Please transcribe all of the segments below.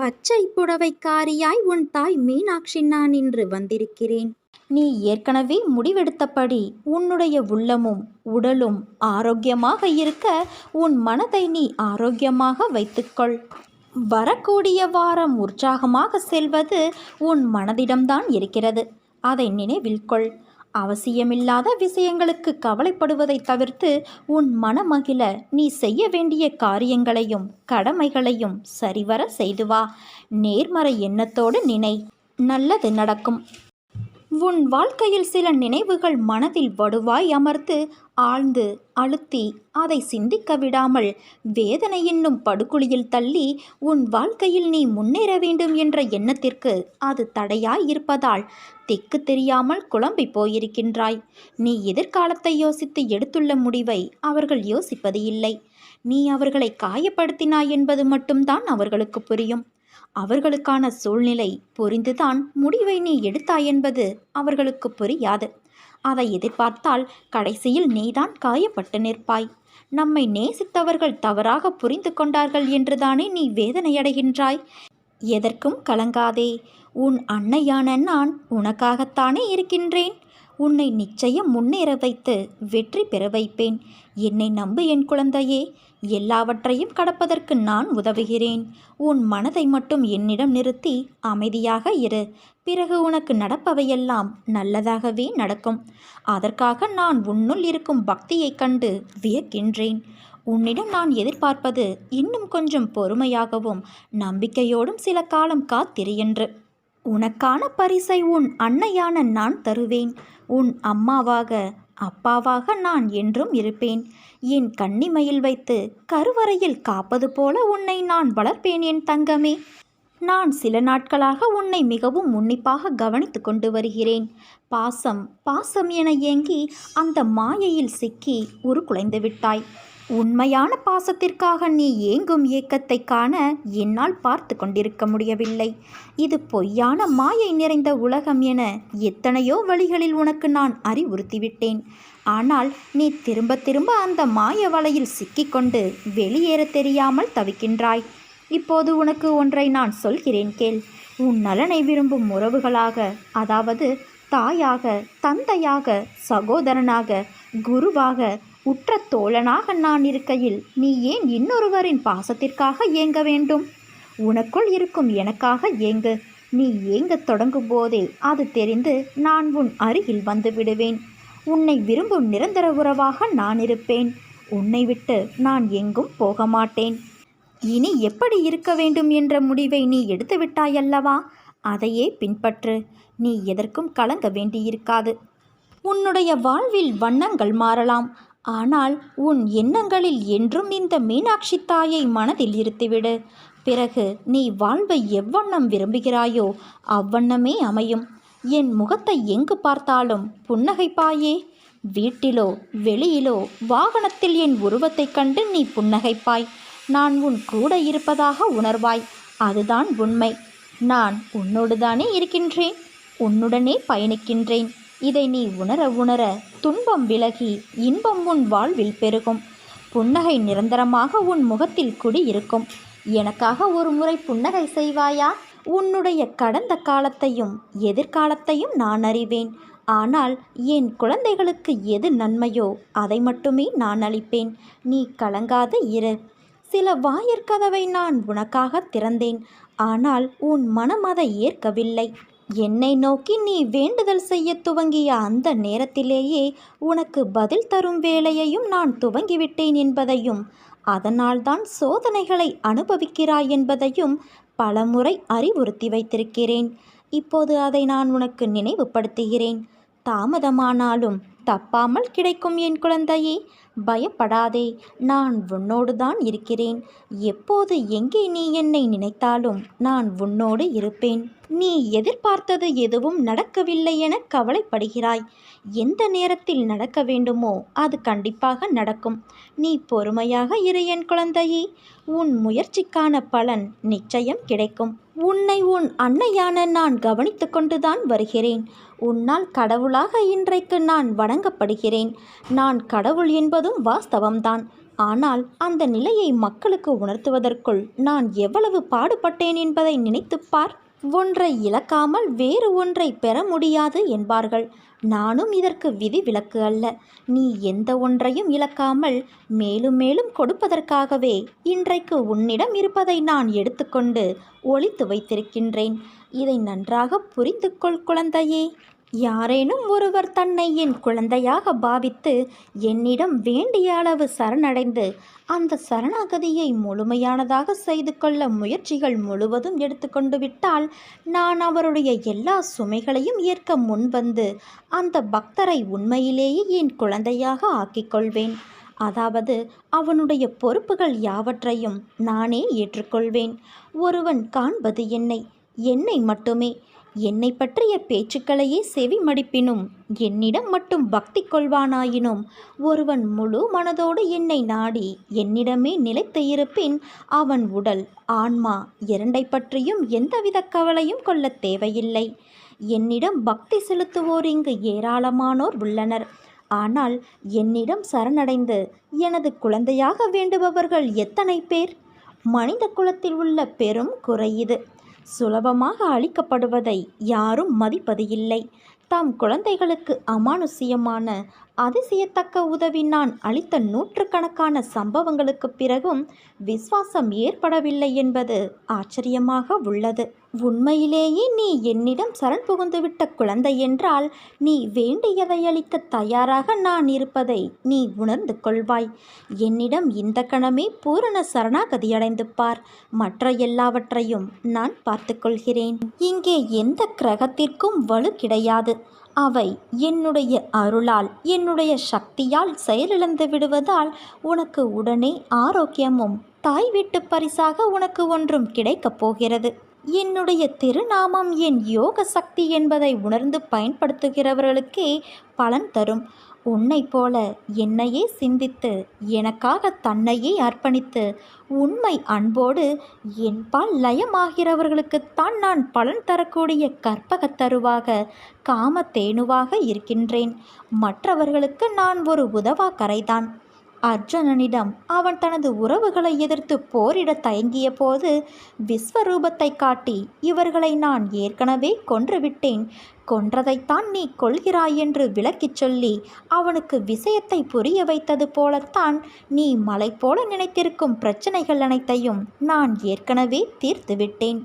பச்சை புடவைக்காரியாய் உன் தாய் மீனாட்சி நான் இன்று வந்திருக்கிறேன். நீ ஏற்கனவே முடிவெடுத்தபடி உன்னுடைய உள்ளமும் உடலும் ஆரோக்கியமாக இருக்க உன் மனதை நீ ஆரோக்கியமாக வைத்துக்கொள். வரக்கூடிய வாரம் உற்சாகமாக செல்வது உன் மனதிடம்தான் இருக்கிறது. அதை நினைவில் கொள். அவசியமில்லாத விஷயங்களுக்கு கவலைப்படுவதை தவிர்த்து உன் மனமகிழ நீ செய்ய வேண்டிய காரியங்களையும் கடமைகளையும் சரிவர செய்து வா. நேர்மறை எண்ணத்தோடு நினை, நல்லது நடக்கும். உன் வாழ்க்கையில் சில நினைவுகள் மனதில் வடுவாய் அமர்ந்து ஆழ்ந்து அழுத்தி அதை சிந்திக்க விடாமல் வேதனை என்னும் படுகுழியில் தள்ளி உன் வாழ்க்கையில் நீ முன்னேற வேண்டும் என்ற எண்ணத்திற்கு அது தடையாய் இருப்பதால் திக்கு தெரியாமல் குழம்பி போயிருக்கின்றாய். நீ எதிர்காலத்தை யோசித்து எடுத்துள்ள முடிவை அவர்கள் யோசிப்பது இல்லை. நீ அவர்களை காயப்படுத்தினாய் என்பது மட்டும்தான் அவர்களுக்கு புரியும். அவர்களுக்கான சூழ்நிலை புரிந்துதான் முடிவை நீ எடுத்தாய் என்பது அவர்களுக்கு புரியாது. அதை எதிர்பார்த்தால் கடைசியில் நீதான் காயப்பட்டு நிற்பாய். நம்மை நேசித்தவர்கள் தவறாக புரிந்து கொண்டார்கள் என்றுதானே நீ வேதனையடைகின்றாய். எதற்கும் கலங்காதே. உன் அன்னையான நான் உனக்காகத்தானே இருக்கின்றேன். உன்னை நிச்சயம் முன்னேற வைத்து வெற்றி பெற வைப்பேன். என்னை நம்பு என் குழந்தையே. எல்லாவற்றையும் கடப்பதற்கு நான் உதவுகிறேன். உன் மனதை மட்டும் என்னிடம் நிறுத்தி அமைதியாக இரு. பிறகு உனக்கு நடப்பவையெல்லாம் நல்லதாகவே நடக்கும். அதற்காக நான் உன்னுள் இருக்கும் பக்தியை கண்டு வியக்கின்றேன். உன்னிடம் நான் எதிர்பார்ப்பது இன்னும் கொஞ்சம் பொறுமையாகவும் நம்பிக்கையோடும் சில காலம் காத்திரு என்று. உனக்கான பரிசை உன் அன்னையான நான் தருவேன். உன் அம்மாவாக அப்பாவாக நான் என்றும் இருப்பேன். என் கண்ணிமையில் வைத்து கருவறையில் காப்பது போல உன்னை நான் வளர்ப்பேன் என் தங்கமே. நான் சில நாட்களாக உன்னை மிகவும் உன்னிப்பாக கவனித்து கொண்டு வருகிறேன். பாசம் பாசம் என ஏங்கி அந்த மாயையில் சிக்கி உருக்குலைந்து விட்டாய். உண்மையான பாசத்திற்காக நீ ஏங்கும் ஏக்கத்தை காண என்னால் பார்த்து கொண்டிருக்க முடியவில்லை. இது பொய்யான மாயை நிறைந்த உலகம் என எத்தனையோ வழிகளில் உனக்கு நான் அறிவுறுத்திவிட்டேன். ஆனால் நீ திரும்ப திரும்ப அந்த மாய வலையில் சிக்கிக்கொண்டு வெளியேற தெரியாமல் தவிக்கின்றாய். இப்போது உனக்கு ஒன்றை நான் சொல்கிறேன் கேள். உன் நலனை விரும்பும் உறவுகளாக, அதாவது தாயாக, தந்தையாக, சகோதரனாக, குருவாக, உற்ற தோழனாக நான் இருக்கையில் நீ ஏன் இன்னொருவரின் பாசத்திற்காக ஏங்க வேண்டும்? உனக்குள் இருக்கும் எனக்காக ஏங்கு. நீ ஏங்கத் தொடங்கும் போதே அது தெரிந்து நான் உன் அருகில் வந்து விடுவேன். உன்னை விரும்பும் நிரந்தர உறவாக நான் இருப்பேன். உன்னை விட்டு நான் எங்கும் போக மாட்டேன். இனி எப்படி இருக்க வேண்டும் என்ற முடிவை நீ எடுத்து விட்டாயல்லவா? அதையே பின்பற்று. நீ எதற்கும் கலங்க வேண்டியிருக்காது. உன்னுடைய வாழ்வில் வண்ணங்கள் மாறலாம். ஆனால் உன் எண்ணங்களில் என்றும் இந்த மீனாட்சி தாயை மனதில் இருத்திவிடு. பிறகு நீ வாழ்வை எவ்வண்ணம் விரும்புகிறாயோ அவ்வண்ணமே அமையும். என் முகத்தை எங்கு பார்த்தாலும் புன்னகைப்பாயே. வீட்டிலோ வெளியிலோ வாகனத்தில் என் உருவத்தை கண்டு நீ புன்னகைப்பாய். நான் உன் கூட இருப்பதாக உணர்வாய். அதுதான் உண்மை. நான் உன்னோடுதானே இருக்கின்றேன். உன்னுடனே பயணிக்கின்றேன். இதை நீ உணர உணர துன்பம் விலகி இன்பம் உன் வாழ்வில் பெருகும். புன்னகை நிரந்தரமாக உன் முகத்தில் குடியிருக்கும். எனக்காக ஒரு முறை புன்னகை செய்வாயா? உன்னுடைய கடந்த காலத்தையும் எதிர்காலத்தையும் நான் அறிவேன். ஆனால் என் குழந்தைகளுக்கு எது நன்மையோ அதை மட்டுமே நான் அளிப்பேன். நீ கலங்காத இரு. சில வாயிற்கதவை நான் உனக்காக திறந்தேன். ஆனால் உன் மனம் அதை ஏற்கவில்லை. என்னை நோக்கி நீ வேண்டுதல் செய்ய துவங்கிய அந்த நேரத்திலேயே உனக்கு பதில் தரும் வேலையையும் நான் துவங்கிவிட்டேன் என்பதையும், அதனால்தான் சோதனைகளை அனுபவிக்கிறாய் என்பதையும் பலமுறை அறிவுறுத்தி வைத்திருக்கிறேன். இப்போது அதை நான் உனக்கு நினைவுபடுத்துகிறேன். தாமதமானாலும் தப்பாமல் கிடைக்கும் என் குழந்தையே. பயப்படாதே. நான் உன்னோடு தான் இருக்கிறேன். எப்போது எங்கே நீ என்னை நினைத்தாலும் நான் உன்னோடு இருப்பேன். நீ எதிர்பார்த்தது எதுவும் நடக்கவில்லை என கவலைப்படுகிறாய். எந்த நேரத்தில் நடக்க வேண்டுமோ அது கண்டிப்பாக நடக்கும். நீ பொறுமையாக இரு என் குழந்தையே. உன் முயற்சிக்கான பலன் நிச்சயம் கிடைக்கும். உன்னை உன் அன்னையான நான் கவனித்து கொண்டுதான் வருகிறேன். உன்னால் கடவுளாக இன்றைக்கு நான் வணங்கப்படுகிறேன். நான் கடவுள் என்பதும் வாஸ்தவம்தான். ஆனால் அந்த நிலையை மக்களுக்கு உணர்த்துவதற்குள் நான் எவ்வளவு பாடுபட்டேன் என்பதை நினைத்துப்பார். ஒன்றை இழக்காமல் வேறு ஒன்றை பெற முடியாது என்பார்கள். நானும் இதற்கு விதிவிலக்கு அல்ல. நீ எந்த ஒன்றையும் இழக்காமல் மேலும் மேலும் கொடுப்பதற்காகவே இன்றைக்கு உன்னிடம் இருப்பதை நான் எடுத்துக்கொண்டு ஒளித்து வைத்திருக்கின்றேன். இதை நன்றாக புரிந்து கொள் குழந்தையே. யாரேனும் ஒருவர் தன்னை என் குழந்தையாக பாவித்து என்னிடம் வேண்டிய அளவு சரணடைந்து அந்த சரணாகதியை முழுமையானதாக செய்து கொள்ள முயற்சிகள் முழுவதும் எடுத்துக்கொண்டு விட்டால் நான் அவருடைய எல்லா சுமைகளையும் ஏற்க முன்வந்து அந்த பக்தரை உண்மையிலேயே என் குழந்தையாக ஆக்கிக்கொள்வேன். அதாவது அவனுடைய பொறுப்புகள் யாவற்றையும் நானே ஏற்றுக்கொள்வேன். ஒருவன் காண்பது என்னை மட்டுமே. என்னை பற்றிய பேச்சுக்களையே செவி மடிப்பினும் என்னிடம் மட்டும் பக்தி கொள்வானாயினும் ஒருவன் முழு மனதோடு என்னை நாடி என்னிடமே நிலைத்து இருப்பின் அவன் உடல் ஆன்மா இரண்டை பற்றியும் எந்தவித கவலையும் கொள்ள தேவையில்லை. என்னிடம் பக்தி செலுத்துவோர் இங்கு ஏராளமானோர் உள்ளனர். ஆனால் என்னிடம் சரணடைந்து எனது குழந்தையாக வேண்டுபவர்கள் எத்தனை பேர்? மனித குலத்தில் உள்ள பெரும் குறை இது. சுலபமாக அளிக்கப்படுவதை யாரும் மதிப்பது இல்லை. தம் குழந்தைகளுக்கு அமானுஷ்யமான அதிசயத்தக்க உதவி நான் அளித்த நூற்றுக்கணக்கான சம்பவங்களுக்கு பிறகும் விசுவாசம் ஏற்படவில்லை என்பது ஆச்சரியமாக உள்ளது. உண்மையிலேயே நீ என்னிடம் சரண் புகுந்துவிட்ட குழந்தை என்றால் நீ வேண்டியதை அளிக்க தயாராக நான் இருப்பதை நீ உணர்ந்து கொள்வாய். என்னிடம் இந்த கணமே பூரண சரணாகதியடைந்து பார். மற்ற எல்லாவற்றையும் நான் பார்த்து கொள்கிறேன். இங்கே எந்த கிரகத்திற்கும் வலு கிடையாது. அவை என்னுடைய அருளால் என்னுடைய சக்தியால் செயலிழந்து விடுவதால் உனக்கு உடனே ஆரோக்கியமும் தாய் வீட்டு பரிசாக உனக்கு ஒன்றும் கிடைக்கப் போகிறது. என்னுடைய திருநாமம் என் யோக சக்தி என்பதை உணர்ந்து பயன்படுத்துகிறவர்களுக்கே பலன் தரும். உன்னை போல என்னையே சிந்தித்து எனக்காக தன்னையே அர்ப்பணித்து உண்மை அன்போடு என்பால் லயமாகிறவர்களுக்குத்தான் நான் பலன் தரக்கூடிய கற்பகத் தருவாக காமத்தேனுவாக இருக்கின்றேன். மற்றவர்களுக்கு நான் ஒரு உதவாக்கரைதான். அர்ஜுனனிடம் அவன் தனது உறவுகளை எதிர்த்து போரிட தயங்கிய போது விஸ்வரூபத்தை காட்டி இவர்களை நான் ஏற்கனவே கொன்றுவிட்டேன், கொன்றதைத்தான் நீ கொள்கிறாய் என்று விளக்கிச் சொல்லி அவனுக்கு விஷயத்தை புரிய வைத்தது போலத்தான் நீ மலை போல நினைத்திருக்கும் பிரச்சனைகள் அனைத்தையும் நான் ஏற்கனவே தீர்த்துவிட்டேன்.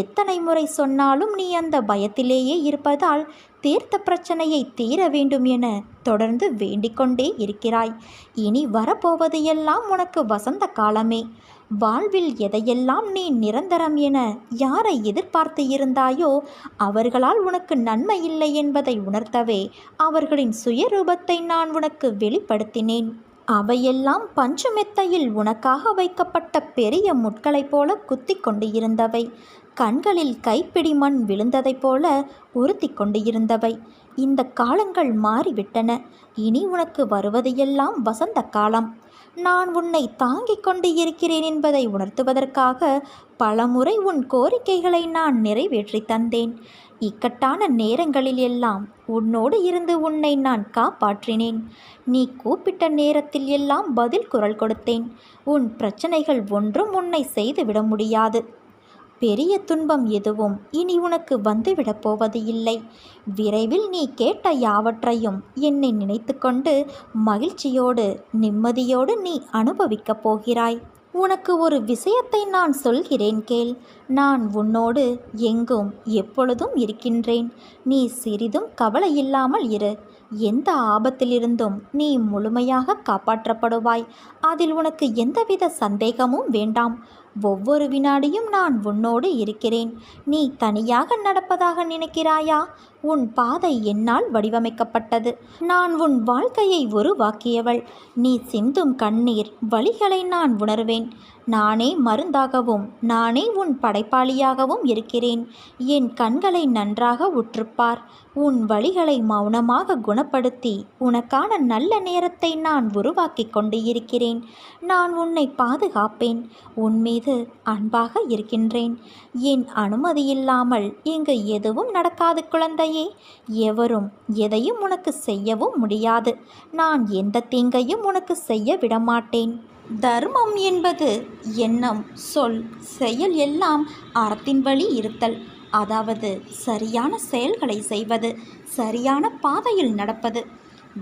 எத்தனை முறை சொன்னாலும் நீ அந்த பயத்திலேயே இருப்பதால் தீர்த்த பிரச்சனையை தீர வேண்டும் என தொடர்ந்து வேண்டிக்கொண்டே இருக்கிறாய். இனி வரப்போவது எல்லாம் உனக்கு வசந்த காலமே. வாழ்வில் எதையெல்லாம் நீ நிரந்தரம் என யாரை எதிர்பார்த்து இருந்தாயோ அவர்களால் உனக்கு நன்மை இல்லை என்பதை உணர்த்தவே அவர்களின் சுயரூபத்தை நான் உனக்கு வெளிப்படுத்தினேன். அவையெல்லாம் பஞ்சுமெத்தையில் உனக்காக வைக்கப்பட்ட பெரிய முட்களைப் போல குத்தி கொண்டு இருந்தவை. கண்களில் கைப்பிடி மண் விழுந்ததைப் போல உறுத்தி கொண்டு இருந்தவை. இந்த காலங்கள் மாறிவிட்டன. இனி உனக்கு வருவதையெல்லாம் வசந்த காலம். நான் உன்னை தாங்கிக் கொண்டு இருக்கிறேன் என்பதை உணர்த்துவதற்காக பலமுறை உன் கோரிக்கைகளை நான் நிறைவேற்றி தந்தேன். இக்கட்டான நேரங்களில் எல்லாம் உன்னோடு இருந்து உன்னை நான் காப்பாற்றினேன். நீ கூப்பிட்ட நேரத்தில் எல்லாம் பதில் குரல் கொடுத்தேன். உன் பிரச்சனைகள் ஒன்றும் உன்னை செய்துவிட முடியாது. பெரிய துன்பம் எதுவும் இனி உனக்கு வந்துவிடப் போவது இல்லை. விரைவில் நீ கேட்ட யாவற்றையும் என்னை நினைத்து கொண்டு மகிழ்ச்சியோடு நிம்மதியோடு நீ அனுபவிக்கப் போகிறாய். உனக்கு ஒரு விஷயத்தை நான் சொல்கிறேன் கேள். நான் உன்னோடு எங்கும் எப்பொழுதும் இருக்கின்றேன். நீ சிறிதும் கவலையில்லாமல் இரு. எந்த ஆபத்திலிருந்தும் நீ முழுமையாக காப்பாற்றப்படுவாய். அதில் உனக்கு எந்தவித சந்தேகமும் வேண்டாம். ஒவ்வொரு வினாடியும் நான் உன்னோடு இருக்கிறேன். நீ தனியாக நடப்பதாக நினைக்கிறாயா? உன் பாதை என்னால் வடிவமைக்கப்பட்டது. நான் உன் வாழ்க்கையை உருவாக்கியவள். நீ சிந்தும் கண்ணீர் வலிகளை நான் உணர்வேன். நானே மருந்தாகவும் நானே உன் படைப்பாளியாகவும் இருக்கிறேன். என் கண்களை நன்றாக உற்றுப்பார். உன் வலிகளை மௌனமாக குணப்படுத்தி உனக்கான நல்ல நேரத்தை நான் உருவாக்கி கொண்டு இருக்கிறேன். நான் உன்னை பாதுகாப்பேன். உன் மீது அன்பாக இருக்கின்றேன். என் அனுமதி இல்லாமல் இங்கு எதுவும் நடக்காது குழந்தையே. குழந்தையே. எவரும் எதையும் உனக்கு செய்யவும் முடியாது. நான் எந்த தீங்கையும் உனக்கு செய்ய விடமாட்டேன். தர்மம் என்பது எண்ணம், சொல், செயல் எல்லாம் அறத்தின் வழி இருத்தல். அதாவது சரியான செயல்களை செய்வது, சரியான பாதையில் நடப்பது.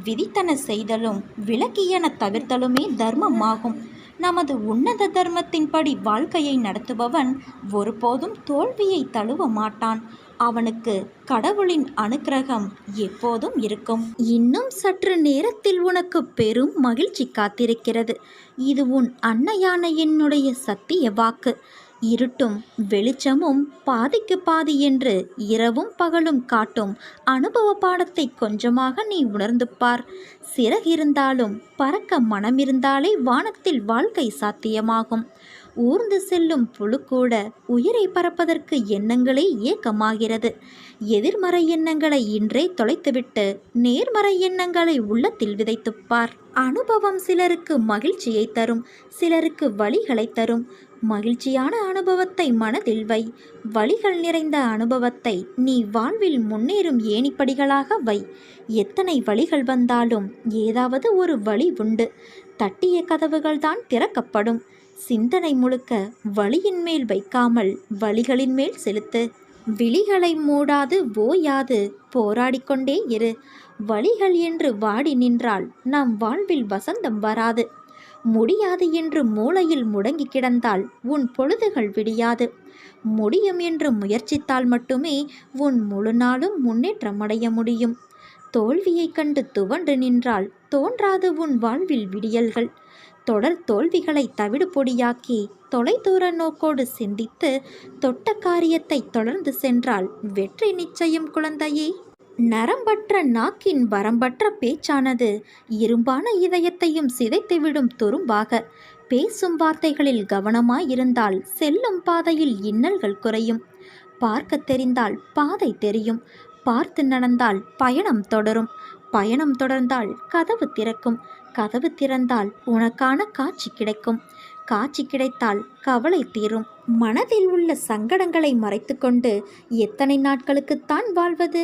விதித்தன செய்தலும் விலக்கியன தவிர்த்தலுமே தர்மமாகும். நமது உன்னத தர்மத்தின்படி வாழ்க்கையை நடத்துபவன் ஒருபோதும் தோல்வியை தழுவ மாட்டான். அவனுக்கு கடவுளின் அனுக்கிரகம் எப்போதும் இருக்கும். இன்னும் சற்று நேரத்தில் உனக்கு பெரும் மகிழ்ச்சி காத்திருக்கிறது. இது உன் அன்னையான என்னுடைய சத்திய வாக்கு. இருட்டும் வெளிச்சமும் பாதிக்கு பாதி என்று இரவும் பகலும் காட்டும் அனுபவ பாடத்தை கொஞ்சமாக நீ உணர்ந்து பார். சிறகிருந்தாலும் பறக்க மனமிருந்தாலே வானத்தில் வாழ்க்கை சாத்தியமாகும். ஊர்ந்து செல்லும் புழு கூட உயிரை பறப்பதற்கு எண்ணங்களே ஏக்கமாகிறது. எதிர்மறை எண்ணங்களை இன்றே தொலைத்துவிட்டு நேர்மறை எண்ணங்களை உள்ளத்தில் விதைத்துப்பார். அனுபவம் சிலருக்கு மகிழ்ச்சியை தரும், சிலருக்கு வலிகளை தரும். மகிழ்ச்சியான அனுபவத்தை மனதில் வை. வலிகள் நிறைந்த அனுபவத்தை நீ வாழ்வில் முன்னேறும் ஏணிப்படிகளாக வை. எத்தனை வலிகள் வந்தாலும் ஏதாவது ஒரு வழி உண்டு. தட்டிய கதவுகள்தான் திறக்கப்படும். சிந்தனை முழுக்க வலியின் மேல் வைக்காமல் வலிகளின் மேல் செலுத்து. விழிகளை மூடாது ஓயாது போராடிக்கொண்டே இரு. வலிகள் என்று வாடி நின்றால் நம் வாழ்வில் வசந்தம் வராது. முடியாது என்று மூளையில் முடங்கி கிடந்தால் உன் பொழுதுகள் விடியாது. முடியும் என்று முயற்சித்தால் மட்டுமே உன் முழு நாளும் முன்னேற்றமடைய முடியும். தோல்வியை கண்டு துவண்டு நின்றால் தோன்றாது உன் வாழ்வில் விடியல்கள். தொடர் தோல்விகளை தவிடு பொடியாக்கி தொலைதூர நோக்கோடு சிந்தித்து தொட்ட காரியத்தை தொடர்ந்து சென்றால் வெற்றி நிச்சயம் குழந்தையே. நரம்பற்ற நாக்கின் வரம்பற்ற பேச்சானது இரும்பான இதயத்தையும் சிதைத்துவிடும் துரும்பாக. பேசும் வார்த்தைகளில் கவனமாயிருந்தால் செல்லும் பாதையில் இன்னல்கள் குறையும். பார்க்க தெரிந்தால் பாதை தெரியும். பார்த்து நடந்தால் பயணம் தொடரும். பயணம் தொடர்ந்தால் கதவு திறக்கும். கதவு திறந்தால் உனக்கான காட்சி கிடைக்கும். காட்சி கிடைத்தால் கவலை தீரும். மனதில் உள்ள சங்கடங்களை மறைத்து கொண்டு எத்தனை நாட்களுக்குத்தான் வாழ்வது?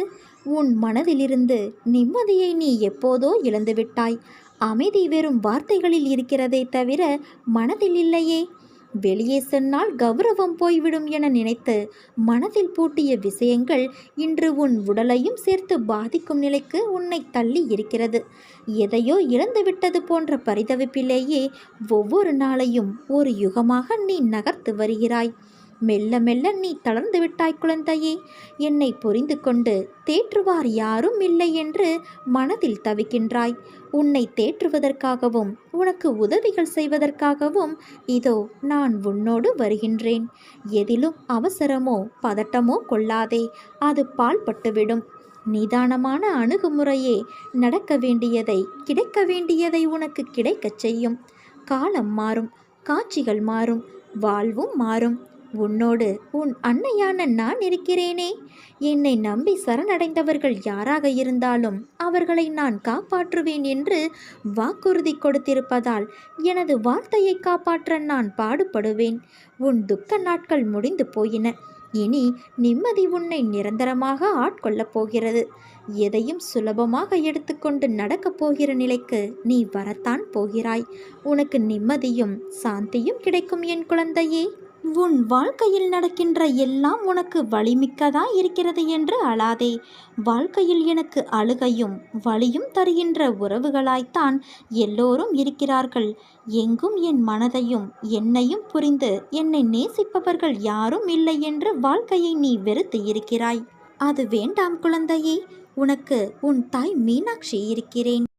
உன் மனதிலிருந்து நிம்மதியை நீ எப்போதோ இழந்துவிட்டாய். அமைதி வெறும் வார்த்தைகளில் இருக்கிறதே தவிர மனதில் இல்லையே. வெளியே சொன்னால் கௌரவம் போய்விடும் என நினைத்து மனதில் பூட்டிய விஷயங்கள் இன்று உன் உடலையும் சேர்த்து பாதிக்கும் நிலைக்கு உன்னை தள்ளி இருக்கிறது. எதையோ இழந்துவிட்டது போன்ற பரிதவிப்பிலேயே ஒவ்வொரு நாளையும் ஒரு யுகமாக நீ நகர்த்து வருகிறாய். மெல்ல மெல்ல நீ தளர்ந்து விட்டாய் குழந்தையே. என்னை புரிந்து கொண்டு தேற்றுவார் யாரும் இல்லை என்று மனதில் தவிக்கின்றாய். உன்னை தேற்றுவதற்காகவும் உனக்கு உதவிகள் செய்வதற்காகவும் இதோ நான் உன்னோடு வருகின்றேன். எதிலும் அவசரமோ பதட்டமோ கொள்ளாதே, அது பாழ்பட்டுவிடும். நிதானமான அணுகுமுறையே நடக்க வேண்டியதை கிடைக்க வேண்டியதை உனக்கு கிடைக்கச் செய்யும். காலம் மாறும், காட்சிகள் மாறும், வாழ்வும் மாறும். உன்னோடு உன் அன்னையான நான் இருக்கிறேனே. என்னை நம்பி சரணடைந்தவர்கள் யாராக இருந்தாலும் அவர்களை நான் காப்பாற்றுவேன் என்று வாக்குறுதி கொடுத்திருப்பதால் எனது வார்த்தையை காப்பாற்ற நான் பாடுபடுவேன். உன் துக்க நாட்கள் முடிந்து போயின. இனி நிம்மதி உன்னை நிரந்தரமாக ஆட்கொள்ளப் போகிறது. எதையும் சுலபமாக எடுத்துக்கொண்டு நடக்கப் போகிற நிலைக்கு நீ வரத்தான் போகிறாய். உனக்கு நிம்மதியும் சாந்தியும் கிடைக்கும் என் குழந்தையே. உன் வாழ்க்கையில் நடக்கின்ற எல்லாம் உனக்கு வலிமிக்கதா இருக்கிறது என்று அழாதே. வாழ்க்கையில் எனக்கு அழுகையும் வலியும் தருகின்ற உறவுகளாய்த்தான் எல்லோரும் இருக்கிறார்கள். எங்கும் என் மனதையும் என்னையும் புரிந்து என்னை நேசிப்பவர்கள் யாரும் இல்லை என்று வாழ்க்கையை நீ வெறுத்து இருக்கிறாய். அது வேண்டாம் குழந்தையே. உனக்கு உன் தாய் மீனாட்சி இருக்கிறேன்.